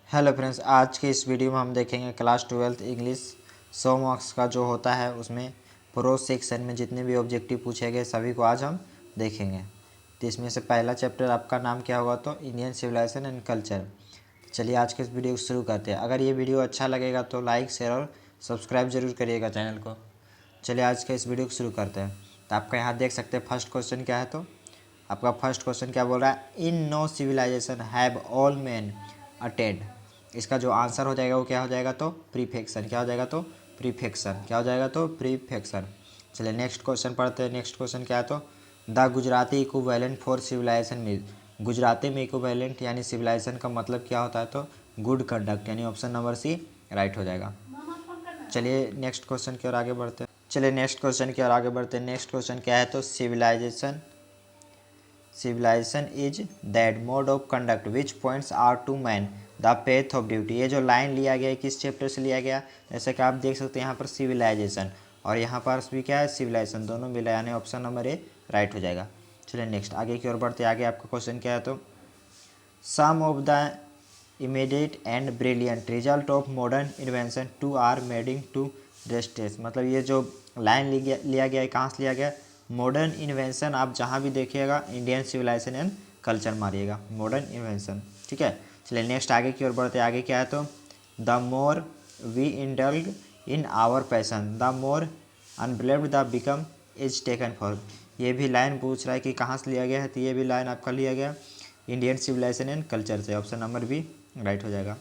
Hello friends, आज के इस वीडियो में हम देखेंगे क्लास 12th इंग्लिश 100 मार्क्स का जो होता है उसमें प्रो सेक्शन में जितने भी ऑब्जेक्टिव पूछे गए सभी को आज हम देखेंगे। तो इसमें से पहला चैप्टर आपका नाम क्या होगा, तो इंडियन सिविलाइजेशन एंड कल्चर। चलिए आज के इस वीडियो को शुरू करते हैं। अगर ये वीडियो अच्छा लगेगा तो लाइक शेयर और सब्सक्राइब जरूर करिएगा चैनल को। चलिए आज के इस वीडियो को शुरू करते हैं। तो आपका यहाँ देख सकते हैं फर्स्ट क्वेश्चन क्या है। तो आपका फर्स्ट क्वेश्चन क्या बोल रहा है, in no civilisation have all man attend. इसका जो आंसर हो जाएगा वो क्या हो जाएगा, तो प्रीफिक्सन। क्या हो जाएगा, तो प्रीफिक्सन। क्या हो जाएगा, तो प्रीफिक्सन। चलिए नेक्स्ट क्वेश्चन पढ़ते हैं। नेक्स्ट क्वेश्चन क्या है, तो the Gujarati equivalent for civilisation mean. Gujarati में इक्विवेलेंट यानी सिविलाइजेशन का मतलब क्या होता है, तो गुड कंडक्ट, यानी ऑप्शन नंबर सी राइट हो जाएगा। चलिए नेक्स्ट क्वेश्चन की ओर आगे बढ़ते हैं। नेक्स्ट क्वेश्चन क्या है, तो civilisation is that mode of conduct which points are to man the path of duty. ये जो लाइन लिया गया है किस चैप्टर से लिया गया, जैसे कि आप देख सकते हैं यहाँ पर सिविलाइजेशन और यहाँ पर भी क्या है, सिविलाइजेशन, दोनों मिला यानी ऑप्शन नंबर ए राइट हो जाएगा। चलिए नेक्स्ट आगे की ओर बढ़ते हैं। आगे आपका क्वेश्चन क्या है, तो some of the immediate and brilliant result of modern invention to are mending to restless. मतलब ये जो लाइन लिया गया है कहाँ से लिया गया, मॉडर्न इन्वेंशन। आप जहाँ भी देखिएगा इंडियन सिविलाइजेशन एंड कल्चर मारिएगा, मॉडर्न इन्वेंशन। ठीक है, चलिए नेक्स्ट आगे की ओर बढ़ते आगे क्या है, तो the more we indulge in our passion the more unbelieved the become is taken for. ये भी लाइन पूछ रहा है कि कहाँ से लिया गया है, तो ये भी लाइन आपका लिया गया इंडियन सिविलाइजेशन एंड कल्चर से, ऑप्शन नंबर बी राइट हो जाएगा।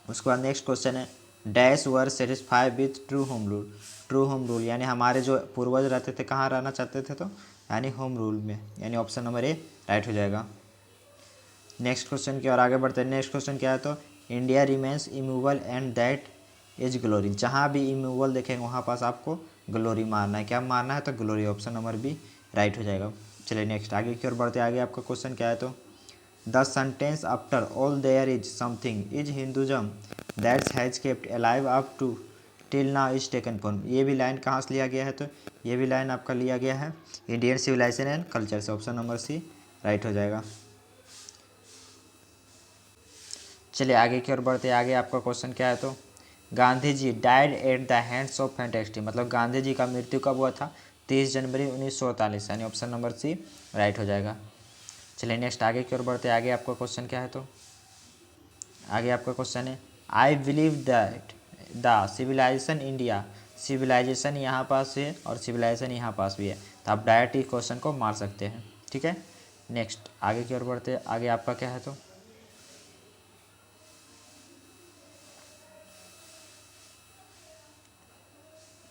उसके बाद नेक्स्ट क्वेश्चन है, dash were satisfy with true home rule. True home rule यानी हमारे जो पूर्वज रहते थे कहाँ रहना चाहते थे, तो यानी होम रूल में, यानी ऑप्शन नंबर ए राइट हो जाएगा। नेक्स्ट क्वेश्चन की ओर आगे बढ़ते हैं। नेक्स्ट क्वेश्चन क्या है, तो India remains इमूवल and that is glory. जहाँ भी इमूवल देखेंगे वहाँ पास आपको ग्लोरी मारना है। क्या मारना है, तो glory, option number B right हो जाएगा। चलिए नेक्स्ट आगे की ओर बढ़ते आगे आपका क्वेश्चन क्या है, तो the sentence after all there is something is Hinduism that's has kept alive up to till now is taken form. ये भी लाइन कहाँ से लिया गया है, तो ये भी लाइन आपका लिया गया है इंडियन सिविलाइजेशन एंड कल्चर से, ऑप्शन नंबर सी राइट हो जाएगा। चलिए आगे की ओर बढ़ते आगे आपका क्वेश्चन क्या है, तो Gandhi ji died at the hands of fantasy. मतलब गांधी जी का मृत्यु कब हुआ था, 30 जनवरी 1948, यानी ऑप्शन नंबर सी राइट हो जाएगा। चलिए नेक्स्ट आगे की ओर बढ़ते आगे आपका क्वेश्चन क्या है, तो आगे आपका क्वेश्चन है, I believe that the civilisation India. Civilisation यहाँ पास है और सिविलाइजेशन यहाँ पास भी है, तो आप डायरेक्ट ही क्वेश्चन को मार सकते हैं। ठीक है, नेक्स्ट आगे की ओर बढ़ते आगे आपका क्या है, तो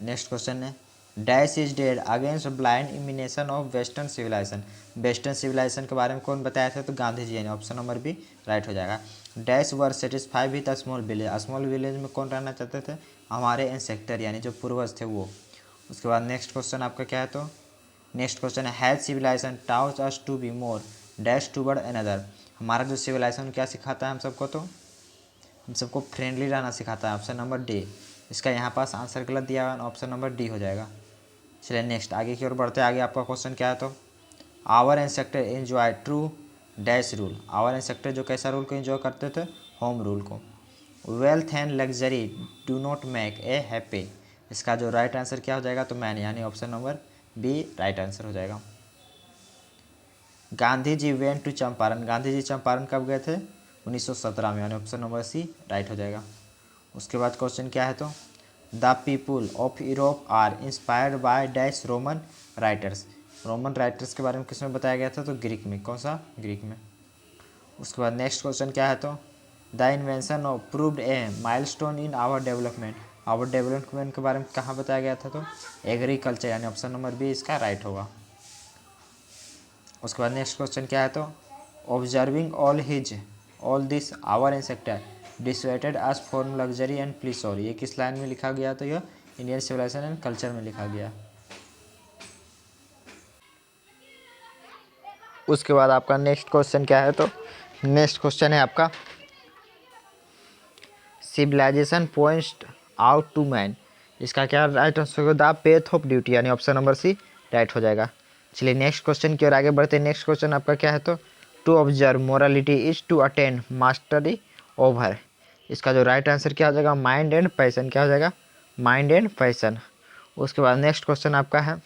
नेक्स्ट क्वेश्चन है, dash is dead against blind imitation of western civilisation. Western civilisation के बारे में कौन बताया था, तो गांधी जी ने, ऑप्शन नंबर बी राइट हो जाएगा। Dash were satisfy with small village. Small village में कौन रहना चाहते थे, हमारे एंसेक्टर यानी जो पूर्वज थे वो। उसके बाद नेक्स्ट क्वेश्चन आपका क्या है, तो नेक्स्ट क्वेश्चन है, has civilisation taught us to be more dash toward another. हमारा जो सिविलाइजेशन क्या सिखाता है हम सबको, तो हम सबको फ्रेंडली रहना सिखाता है, ऑप्शन नंबर डी। इसका यहाँ पास आंसर गलत दिया हुआ है, ऑप्शन नंबर डी हो जाएगा। चलिए नेक्स्ट आगे की ओर बढ़ते आगे आपका क्वेश्चन क्या है, तो our ancestor enjoy true dash rule. Our ancestor जो कैसा रूल को एंजॉय करते थे, होम रूल को। Wealth and luxury do not make a happy. इसका जो राइट आंसर क्या हो जाएगा, तो मैन, यानी option number B right answer हो जाएगा। Gandhi ji went to Champaran. गांधी जी चंपारण कब गए थे, 1917 में, यानी ऑप्शन नंबर सी राइट हो जाएगा। उसके बाद क्वेश्चन क्या है, तो the people of Europe are inspired by dash Roman writers. Roman writers के बारे में किसमें बताया गया था, तो ग्रीक में। कौन सा, ग्रीक में। उसके बाद नेक्स्ट क्वेश्चन क्या है, तो the invention of proved a milestone in our development. Our development के बारे में कहाँ बताया गया था, तो एग्रीकल्चर, यानी ऑप्शन नंबर बी इसका राइट होगा। उसके बाद नेक्स्ट क्वेश्चन क्या है, तो observing all this our ancestor dissuaded us form luxury and pleasure. ये किस लाइन में लिखा गया, तो यह इंडियन सिविलाइजेशन एंड कल्चर में लिखा गया। उसके बाद आपका नेक्स्ट क्वेश्चन क्या है, तो नेक्स्ट क्वेश्चन है आपका civilisation points out to man. इसका क्या right answer, the path of duty, यानी ऑप्शन नंबर सी राइट हो जाएगा। चलिए नेक्स्ट क्वेश्चन की ओर आगे बढ़ते हैं। नेक्स्ट क्वेश्चन आपका क्या है, तो to observe morality is to attain mastery over. इसका जो राइट आंसर क्या हो जाएगा, माइंड एंड पैशन। क्या हो जाएगा, माइंड एंड पैशन। उसके बाद नेक्स्ट क्वेश्चन आपका है,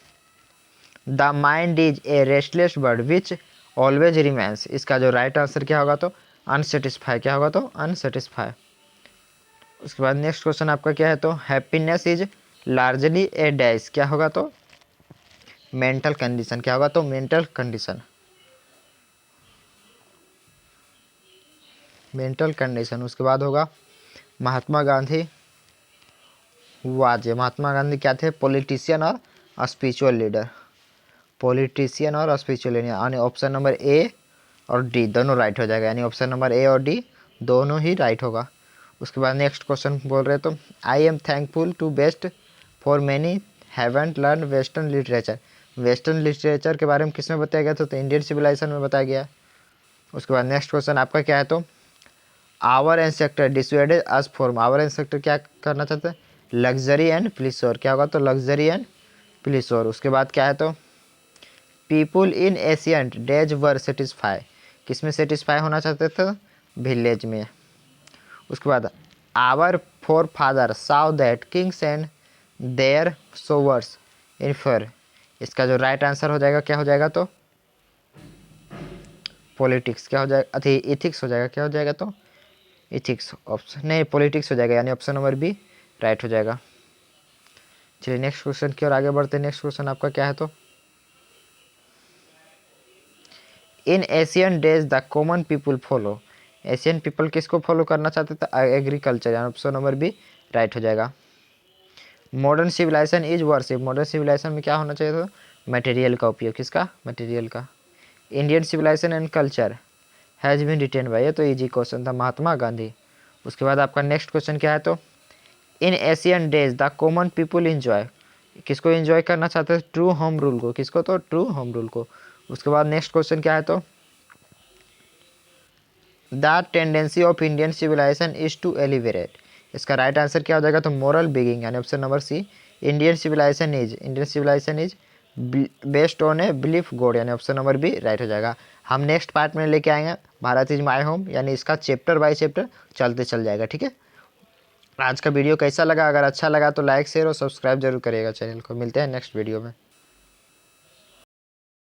the mind is a restless bird which always remains. इसका जो राइट आंसर क्या होगा, तो अनसेटिस्फाई। क्या होगा, तो अनसेटिस्फाई। उसके बाद नेक्स्ट क्वेश्चन आपका क्या है, तो happiness is largely A dash. क्या होगा, तो मेंटल कंडीशन। क्या होगा, तो मेंटल कंडीशन। Mental condition. उसके बाद होगा महात्मा गांधी वाज। महात्मा गांधी क्या थे, पॉलिटिशियन और स्पिरिचुअल लीडर। पॉलिटिशियन और स्पिरिचुअल लीडर, यानी ऑप्शन नंबर ए और डी दोनों राइट हो जाएगा, यानी ऑप्शन नंबर ए और डी दोनों ही राइट होगा। उसके बाद नेक्स्ट क्वेश्चन बोल रहे तो I am thankful to best for many haven't learn western literature. Western literature के बारे में किसमें बताया गया था, तो इंडियन सिविलाइजेशन में बताया गया है। उसके बाद नेक्स्ट क्वेश्चन आपका क्या है, तो our ancestor dissuaded us from. Our ancestor क्या करना चाहते हैं, लग्जरी एंड प्लीसोर। क्या होगा, तो लग्जरी एंड प्लीसोर। उसके बाद क्या है, तो people in ancient days were satisfy. किस में सेटिस्फाई होना चाहते थे, विलेज में। उसके बाद our forefathers saw that kings and their sowers infer. इसका जो राइट आंसर हो जाएगा, क्या हो जाएगा, तो पॉलिटिक्स। क्या हो जाएगा, अथी इथिक्स हो जाएगा। क्या हो जाएगा, तो इथिक्स। ऑप्शन नहीं, पॉलिटिक्स हो जाएगा, यानी ऑप्शन नंबर बी राइट हो जाएगा। चलिए नेक्स्ट क्वेश्चन की ओर आगे बढ़ते हैं। नेक्स्ट क्वेश्चन आपका क्या है, तो इन Asian days the common people follow. Asian people किसको फॉलो करना चाहते थे, एग्रीकल्चर, यानी ऑप्शन नंबर बी राइट हो जाएगा। Modern civilisation is worship. Modern civilisation में क्या होना चाहिए था, मटेरियल का उपयोग। किसका, मटेरियल का। Indian civilisation and culture has been written by, ये तो इजी क्वेश्चन था, महात्मा गांधी। उसके बाद आपका नेक्स्ट क्वेश्चन क्या है, तो इन Asian days the common people enjoy. किसको इंजॉय करना चाहते हैं, ट्रू होम रूल को। किसको, तो ट्रू होम रूल को। उसके बाद नेक्स्ट क्वेश्चन क्या है, तो the tendency of Indian civilisation is to elevate. इसका राइट आंसर क्या हो जाएगा, तो मोरल बिगिंग, यानी option number C Indian civilisation is based on a belief god, यानी ऑप्शन नंबर बी राइट हो जाएगा। हम नेक्स्ट पार्ट में लेके आएंगे भारत इज माई होम, यानी इसका चैप्टर बाय चैप्टर चलते चल जाएगा। ठीक है, आज का वीडियो कैसा लगा, अगर अच्छा लगा तो लाइक शेयर और सब्सक्राइब जरूर करिएगा चैनल को। मिलते हैं नेक्स्ट वीडियो में।